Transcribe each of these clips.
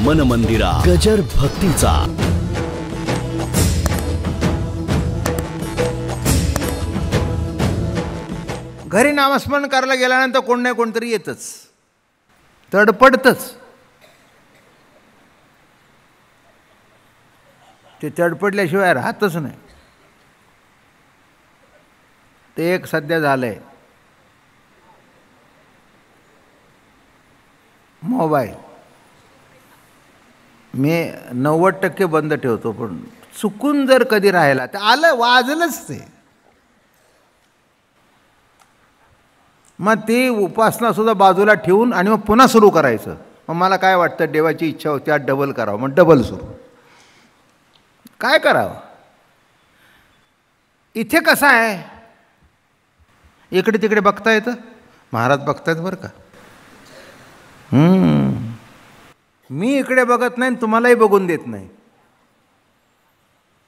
मन मंदिरा गजर भक्तीचा. घरी नामस्मरण करायला गेल्यानंतर कोण नाही कोणतरी येतच, तडपडतच. ते तडपडल्याशिवाय राहतच नाही. ते एक सध्या झालंय मोबाईल. मी 90% बंद ठेवतो, पण चुकून जर कधी राहिला तर आलं वाजलंच ते. मग ती उपासनासुद्धा बाजूला ठेवून आणि मग पुन्हा सुरू करायचं. मग मला काय वाटतं, देवाची इच्छा होती आज डबल करावं, मग डबल सुरू. काय करावं? इथे कसं आहे, इकडे तिकडे बघता येतं. महाराज बघतायत बरं का. मी इकडे बघत नाही, तुम्हालाही बघून देत नाही.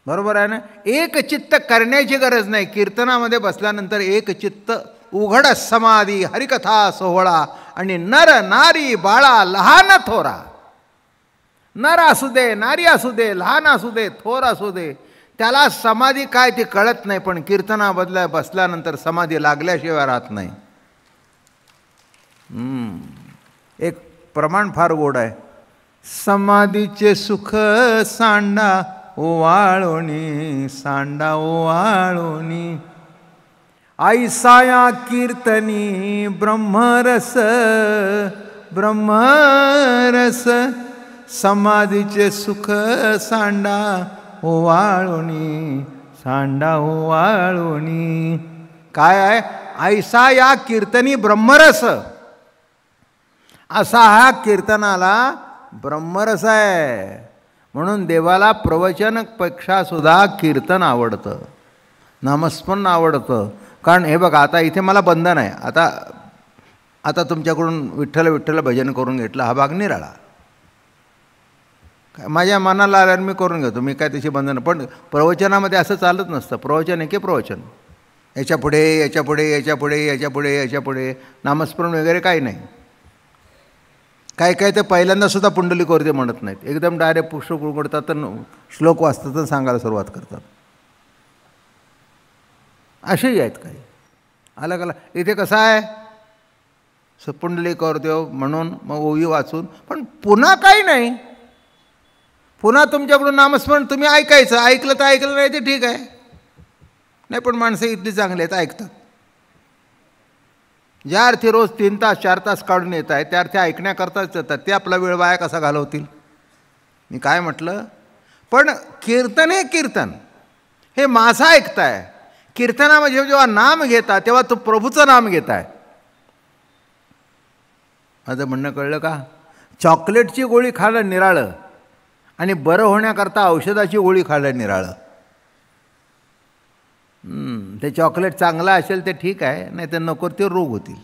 बरोबर आहे ना. एक चित्त करण्याची गरज नाही. कीर्तनामध्ये बसल्यानंतर एक चित्त, उघड समाधी, हरिकथा सोहळा, आणि नर नारी बाळा लहान थोरा. नर असू दे, नारी असू दे, लहान असू दे, थोर असू दे, त्याला समाधी काय ती कळत नाही. पण कीर्तनाबद्दल बसल्यानंतर समाधी लागल्याशिवाय राहत नाही. एक प्रमाण फार गोड आहे. समाधीचे सुख सांडा ओवाळोनी, सांडा ओवाळोनी, ऐसाया कीर्तनी ब्रह्मरस, ब्रह्मरस. समाधीचे सुख सांडा ओवाळोनी, सांडा ओवाळोनी. काय आहे? ऐसा या कीर्तनी ब्रह्मरस. असा हा कीर्तनाला ब्रह्मरस आहे. म्हणून देवाला प्रवचनपेक्षा सुद्धा कीर्तन आवडतं, नामस्मरण आवडतं. कारण हे बघा, आता इथे मला बंधन आहे. आता तुमच्याकडून विठ्ठल विठ्ठल भजन करून घेतलं, हा भाग निराळा. माझ्या मनाला आल्यावर मी करून घेतो, मी काय त्याची बंधन. पण प्रवचनामध्ये असं चालत नसतं. प्रवचन आहे की प्रवचन, याच्या पुढे याच्या पुढे याच्या पुढे याच्या पुढे याच्या पुढे नामस्मरण वगैरे काही नाही. काय काय ते पहिल्यांदासुद्धा पुंडलिकवरती म्हणत नाहीत, एकदम डायरेक्ट पुष्प उघडतात, तर श्लोक वाचतात आणि सांगायला सुरुवात करतात. असेही आहेत काही अलग अलग. इथे कसं आहे, पुंडलिकवरती म्हणून मग ओवी वाचून, पण पुन्हा काही नाही. पुन्हा तुमच्याकडून नामस्मरण तुम्ही ऐकायचं. ऐकलं तर ऐकलं, नाही ते ठीक आहे. नाही, पण माणसं इतकी चांगली आहेत, ऐकतात. ज्या अर्थी रोज 3 तास 4 तास काढून येत आहे, त्या अर्थी ऐकण्याकरताच येतात. ते आपला वेळ वाया कसा घालवतील? मी काय म्हटलं, पण कीर्तन हे कीर्तन हे माझं ऐकताय. कीर्तनामध्ये जेव्हा नाम घेता तेव्हा तो प्रभूचं नाम घेताय. माझं म्हणणं कळलं का? चॉकलेटची गोळी खाणं निराळं आणि बरं होण्याकरता औषधाची गोळी खाणं निराळं. ते चॉकलेट चांगलं असेल ते ठीक आहे, नाही तर नको ते रोग होतील.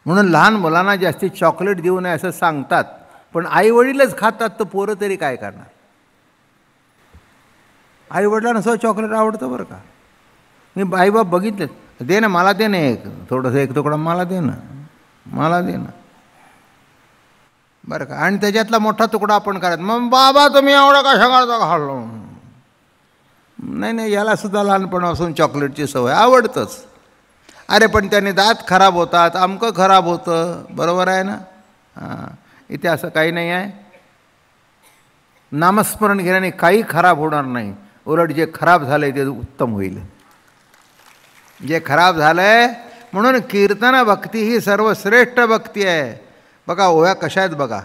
म्हणून लहान मुलांना जास्ती चॉकलेट देऊ नये असं सांगतात. पण आईवडीलच खातात तर पोरं तरी काय करणार? आईवडिलांना सुद्धा चॉकलेट आवडतं बरं का. मी आईबाप बघितले, दे ना मला, दे ना एक थोडंसं, एक तुकडा मला दे ना, मला दे ना, बरं का. आणि त्याच्यातला मोठा तुकडा आपण करायचा. मग बाबा तुम्ही एवढा कशा करता खाल्लो? नाही नाही, यालासुद्धा लहानपणापासून चॉकलेटची सवय, आवडतंच. अरे पण त्याने दात खराब होतात, अमकं खराब होतं. बरोबर आहे ना. इथे असं काही नाही आहे. नामस्मरण घेण्याने काही खराब होणार नाही. उलट जे खराब झालं आहे ते उत्तम होईल. जे खराब झालं आहे, म्हणून कीर्तन भक्ती ही सर्वश्रेष्ठ भक्ती आहे. बघा ओव्या कशा आहेत बघा.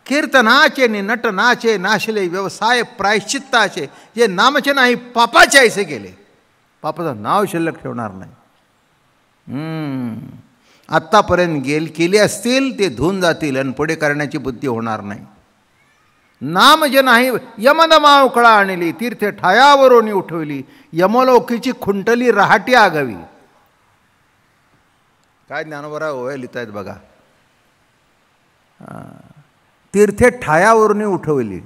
कीर्तनाचे नट नाचे, नाशले व्यवसाय प्रायश्चित्ताचे, जे नामचे नाही पापाचे ऐसे केले. पापाचं नाव शिल्लक ठेवणार नाही. आत्तापर्यंत केले असतील ते धुवून जातील आणि पुढे करण्याची बुद्धी होणार नाही. नाम जे नाही यमदमावकळा आणली, तीर्थे ठायावरून उठवली, यमलोकीची खुंटली रहाटी आगावी. काय ज्ञानोबा ओव्या लिहितायत बघा. तीर्थे ठायावरून उठवली.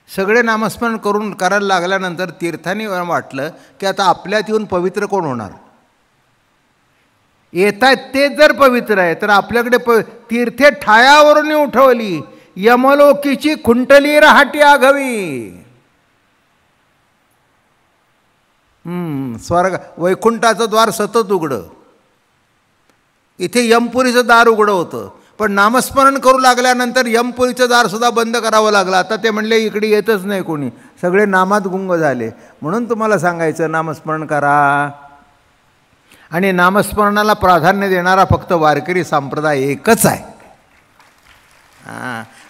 सगळे नामस्मरण करून करायला लागल्यानंतर तीर्थांनी वाटलं की आता आपल्यात येऊन पवित्र कोण होणार? येतायत ते जर पवित्र आहे तर आपल्याकडे तीर्थे ठायावरून उठवली, यमलोकीची खुंटली राहाटी आघवी. स्वर्ग वैकुंठाचं द्वार सतत उघडं. इथे यमपुरीचं दार उघडं होतं, पण नामस्मरण करू लागल्यानंतर यमपुरीचं दार सुद्धा बंद करावं लागलं. आता ते म्हणले इकडे येतच नाही कोणी, सगळे नामात गुंग झाले. म्हणून तुम्हाला सांगायचं नामस्मरण करा. आणि नामस्मरणाला प्राधान्य देणारा फक्त वारकरी संप्रदाय एकच आहे.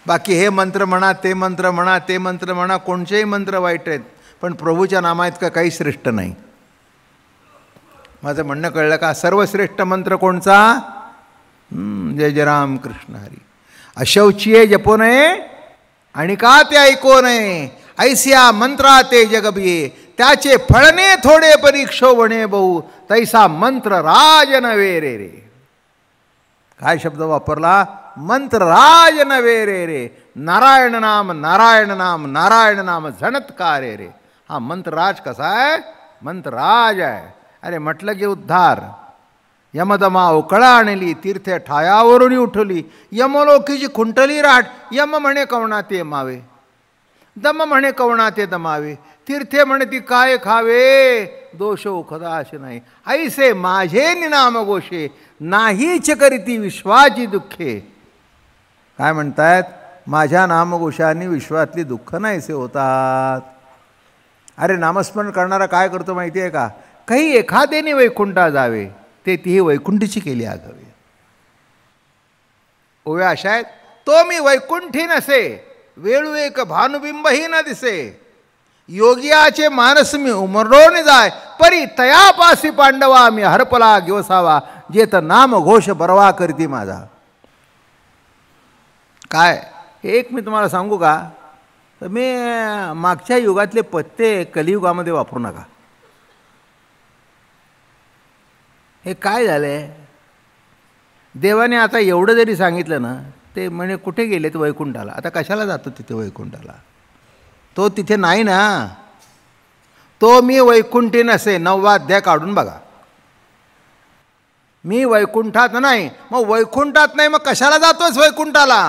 बाकी हे मंत्र म्हणा, ते मंत्र म्हणा, ते मंत्र म्हणा, कोणतेही मंत्र वाईट आहेत, पण प्रभूच्या नामाइतका काही श्रेष्ठ नाही. माझं म्हणणं कळलं का? सर्वश्रेष्ठ मंत्र कोणचा? जय जय राम कृष्ण हरी. अशौचिये जपो नये आणि का ते ऐको नये, ऐसिया मंत्रा ते जगबिये, त्याचे फळणे थोडे परीक्षो वणे बहु, तैसा मंत्र राज नवे रे रे. काय शब्द वापरला? मंत्र राज नवे रे रे. नारायण नाम नारायण नाम नारायण नाम झणत्कार रे. हा मंत्रराज कसा आहे? मंत्रराज आहे. अरे म्हटलं की उद्धार. यमदमा उकळा आणली, तीर्थे ठायावरून उठली, यमलोकीची खुंटली राट. यम म्हणे कवणा ते मावे, दम म्हणे कवणा ते दमावे, तीर्थे म्हणे ती काय खावे, दोष उखदाश नाही. ऐसे माझे निनाम गोषे, नाहीच करीती विश्वाची दुःखे. काय म्हणतायत? माझ्या नामघोषांनी विश्वातली दुःख नाहीसे होतात. अरे नामस्मरण करणारा काय करतो माहिती आहे का? काही एखाद्याने वैकुंठा जावे, ते तीही वैकुंठीची केली आगावे. ओव्या अशा आहेत, तो मी वैकुंठी नसे, वेळू एक भानुबिंबही न दिसे, योगियाचे मानस मी उमरोने जाय, परी तयापासी पांडवा मी हरपला घेवसावा, जेत नाम घोष बरवा करती माझा. काय एक मी तुम्हाला सांगू का? तर मी मागच्या युगातले पत्ते कलियुगामध्ये वापरू नका. हे काय झालंय? देवाने आता एवढं जरी सांगितलं ना, ते म्हणे कुठे गेलेत? वैकुंठाला. आता कशाला जातो तिथे वैकुंठाला? तो तिथे नाही ना. तो मी वैकुंठी नसे, 9वा अध्याय काढून बघा. मी वैकुंठात नाही. मग वैकुंठात नाही, मग कशाला जातोस वैकुंठाला?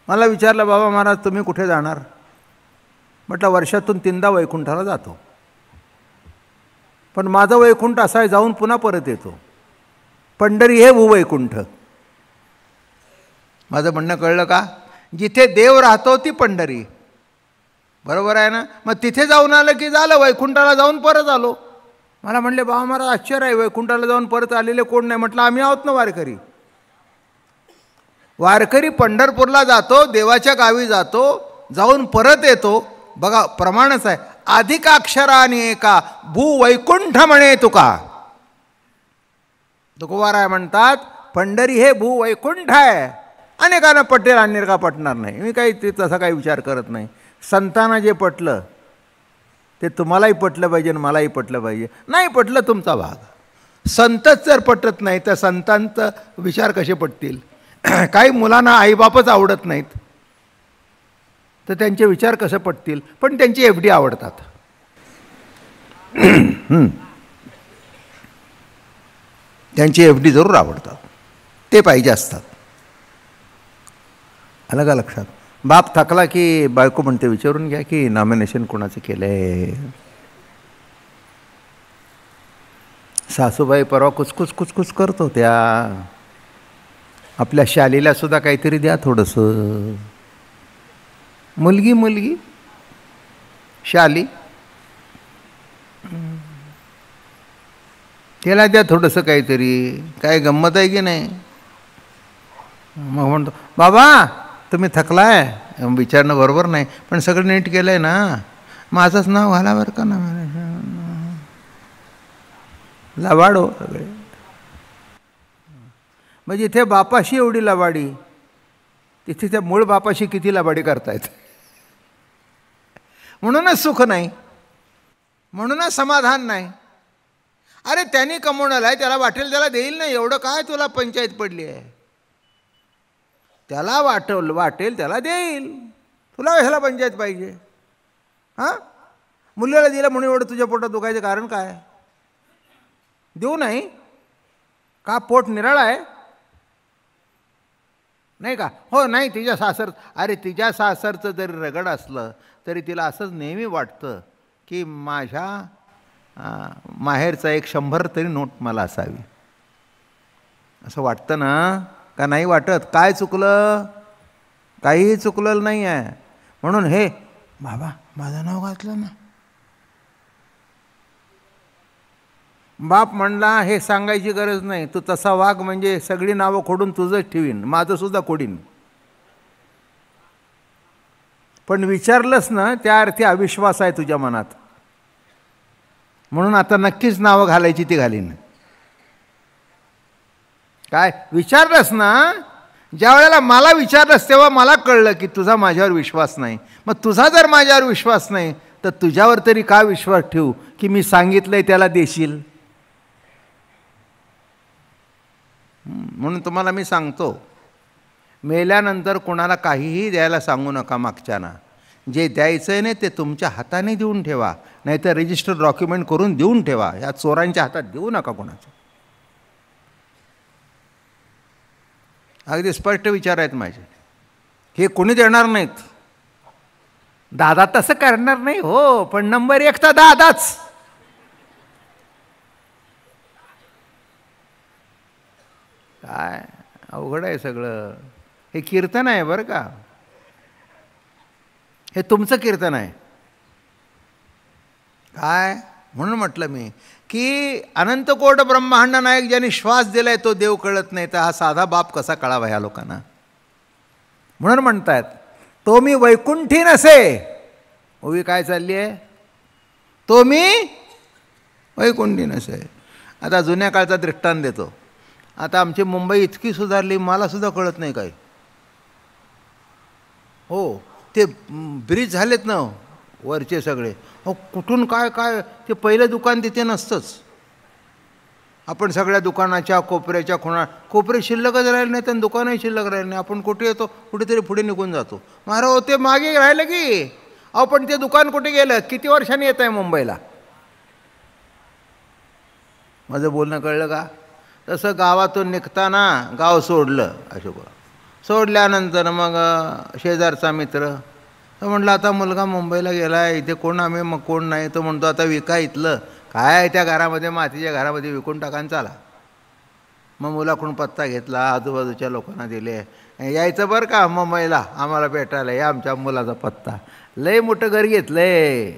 मला विचारलं, बाबा महाराज तुम्ही कुठे जाणार? म्हटलं वर्षातून 3दा वैकुंठाला जातो, पण माझं वैकुंठ असं आहे, जाऊन पुन्हा परत येतो. पंढरी हे भूवैकुंठ. माझं म्हणणं कळलं का? जिथे देव राहतो ती पंढरी. बरोबर आहे ना? मग तिथे जाऊन आलं की झालं, वैकुंठाला जाऊन परत आलो. मला म्हणले, बाबा महाराज आश्चर्य आहे, वैकुंठाला जाऊन परत आलेले कोण नाही? म्हटलं आम्ही आहोत ना वारकरी. वारकरी पंढरपूरला जातो, देवाच्या गावी जातो, जाऊन परत येतो. बघा प्रमाणच आहे. अधिकाक्षराने एका भूवैकुंठ म्हणे तुका. तुकोबाराय म्हणतात पंढरी हे भूवैकुंठ आहे. अनेकांना पटेल, अनेका पटणार नाही. मी काही तसा काही विचार करत नाही. संतांना जे पटलं ते तुम्हालाही पटलं पाहिजे आणि मलाही पटलं पाहिजे. नाही पटलं तुमचा भाग. संतच जर पटत नाही तर संतांचा विचार कसे पटतील? काही मुलांना आईबापच आवडत नाहीत तर त्यांचे विचार कसे पटतील? पण त्यांची एफडी आवडतात. त्यांची एफडी जरूर आवडतात, ते पाहिजे असतात. आलं का लक्षात? बाप थकला की बायको म्हणते विचारून घ्या की नॉमिनेशन कोणाचं केलं आहे. सासूबाई परवा कुचकुच कुचकुच करत होत्या, आपल्या शालीला सुद्धा काहीतरी द्या थोडंसं. मुलगी मुलगी शाली, त्याला द्या थोडंसं काहीतरी. काय गंमत आहे की नाही? मग म्हणतो, बाबा तुम्ही थकलाय, विचारणं बरोबर नाही, पण सगळं नीट केलं आहे ना, माझंच नाव घाला बरं का ना. लवाडो सगळे. मग जिथे बापाशी एवढी लवाडी, तिथे त्या मूळ बापाशी किती लबाडी करतायत. म्हणूनच सुख नाही, म्हणूनच समाधान नाही. अरे त्यांनी कमवणार आहे, त्याला वाटेल त्याला देईल ना. एवढं काय तुला पंचायत पडली आहे? त्याला वाटेल त्याला देईल, तुला कशाला पंचायत पाहिजे? हां, मुलीला दिलं म्हणून एवढं तुझ्या पोटात दुखायचं कारण काय? देऊ नाही का? पोट निराळं आहे नाही का? हो नाही, तिच्या सासर, अरे तिच्या सासरचं जरी रगड असलं तरी तिला असंच नेहमी वाटतं की माझ्या माहेरचा 100 तरी नोट मला असावी, असं वाटतं ना? का नाही वाटत? काय चुकलं? काहीही चुकलेलं नाही आहे. म्हणून हे बाबा माझं नाव घातलं ना, बाप म्हणला हे सांगायची गरज नाही, तू तसा वाग म्हणजे सगळी नावं खोडून तुझंच ठेवीन, माझं सुद्धा खोडीन. पण विचारलंस ना, त्या अर्थी अविश्वास आहे तुझ्या मनात, म्हणून आता नक्कीच नावं घालायची ती घालीन. काय विचारलंस ना? ज्या वेळेला मला विचारलंस तेव्हा मला कळलं की तुझा माझ्यावर विश्वास नाही. मग तुझा जर माझ्यावर विश्वास नाही तर तुझ्यावर तरी का विश्वास ठेवू की मी सांगितलंय त्याला देशील? म्हणून तुम्हाला मी सांगतो, मेल्यानंतर कोणाला काहीही द्यायला सांगू नका. मागच्याना जे द्यायचं आहे ना ते तुमच्या हाताने देऊन ठेवा, नाहीतर रजिस्टर डॉक्युमेंट करून देऊन ठेवा. ह्या चोरांच्या हातात देऊ नका कोणाचं. अगदी स्पष्ट विचार आहेत माझे. हे कोणी देणार नाहीत. दादा तसं करणार नाही हो, पण नंबर 1 तर दादाच. काय अवघड आहे सगळं. हे कीर्तन आहे बरं का, हे तुमचं कीर्तन आहे. काय म्हणून म्हटलं मी की अनंत कोट ब्रह्मांड नायक ज्यांनी श्वास दिलाय तो देव कळत नाही, तर हा साधा बाप कसा कळावा ह्या लोकांना? म्हणून म्हणतायत तो मी वैकुंठी नसे. ओवी काय चालली आहे? तो मी वैकुंठी नसे. आता जुन्या काळचा दृष्टांत देतो. आता आमची मुंबई इतकी सुधारली, मला सुद्धा कळत नाही काय. हो, ते ब्रिज झालेत ना वरचे सगळे. हो, कुठून काय काय ते पहिलं दुकान तिथे नसतंच. आपण सगळ्या दुकानाच्या कोपऱ्याच्या कोपरे शिल्लकच राहिले नाही, आणि दुकानही शिल्लक राहिले नाही. आपण कुठे येतो, कुठेतरी पुढे निघून जातो. महाराज ते मागे राहिलं की अहो, पण ते दुकान कुठे गेलं? किती वर्षांनी येत आहे मुंबईला? माझं बोलणं कळलं का? तसं गावातून निघताना गाव सोडलं. अशोक सोडल्यानंतर मग शेजारचा मित्र तो म्हटलं आता मुलगा मुंबईला गेला आहे, इथे कोण आम्ही, मग कोण नाही. तो म्हणतो आता विका इथलं काय, त्या घरामध्ये मातीच्या घरामध्ये विकून टाकान चाला. मग मुलाकडून पत्ता घेतला, आजूबाजूच्या लोकांना दिले. यायचं बरं का मुंबईला आम्हाला भेटायला, या आमच्या मुलाचा पत्ता. लय मोठं घर घेतलंय.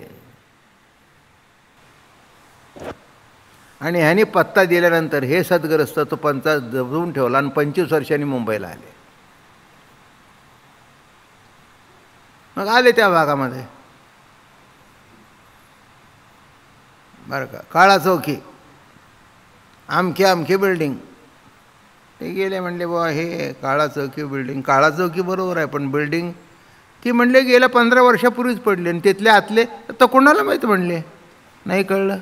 आणि ह्याने पत्ता दिल्यानंतर हे सद्ग्रस्त तो पंचा जपून ठेवला आणि 25 वर्षांनी मुंबईला आले. मग आले त्या भागामध्ये बरं का, काळा चौकी, अमकी बिल्डिंग. ते गेले म्हणले बुवा हे काळा चौकी बिल्डिंग. काळा चौकी बरोबर आहे, पण बिल्डिंग ती म्हणले गेल्या 15 वर्षापूर्वीच पडली, आणि तिथले आतले तर कोणाला माहीत म्हणले, नाही कळलं.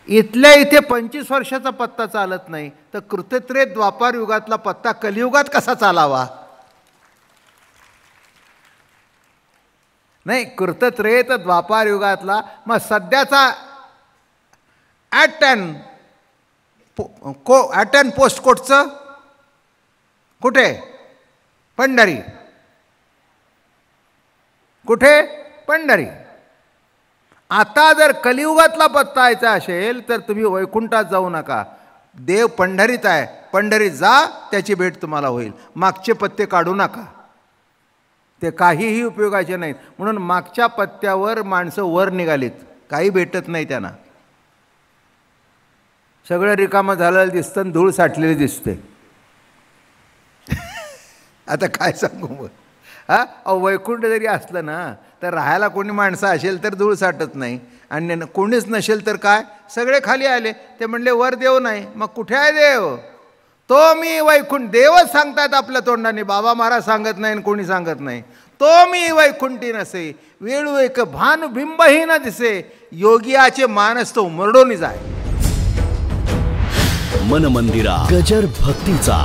इथल्या इथे 25 वर्षाचा पत्ता चालत नाही, तर कृतत्रेत द्वापार युगातला पत्ता कलियुगात कसा चालावा? नाही, कृतत्रेत द्वापार युगातला मग सध्याचा ॲट अँड पोस्ट कोडचं कुठे? पंढरी. कुठे? पंढरी. आता जर कलियुगातला पत्ता यायचा असेल तर तुम्ही वैकुंठात जाऊ नका, देव पंढरीत आहे, पंढरीत जा, त्याची भेट तुम्हाला होईल. मागचे पत्ते काढू नका, ते काहीही उपयोगाचे नाहीत. म्हणून मागच्या पत्त्यावर माणसं वर निघालीत, काही भेटत नाही त्यांना. सगळं रिकामं झालेलं दिसतं आणि धूळ साठलेली दिसते. आता काय सांगू मग? अहो, वैकुंठ जरी असलं ना तर राहायला कोणी माणसं असेल तर धूळ साठत नाही, आणि कोणीच नसेल तर काय, सगळे खाली आले. ते म्हणले वर देव नाही. मग कुठे आहे देव? तो मी वैकुंठ. देवच सांगतात आपल्या तोंडाने, बाबा महाराज सांगत नाही आणि कोणी सांगत नाही. तो मी वैकुंठी नसे, वेळू एक भानु बिंबही न दिसे, योगियाचे मानस तो उमरडोनी जाय. मन मंदिरा गजर भक्तीचा.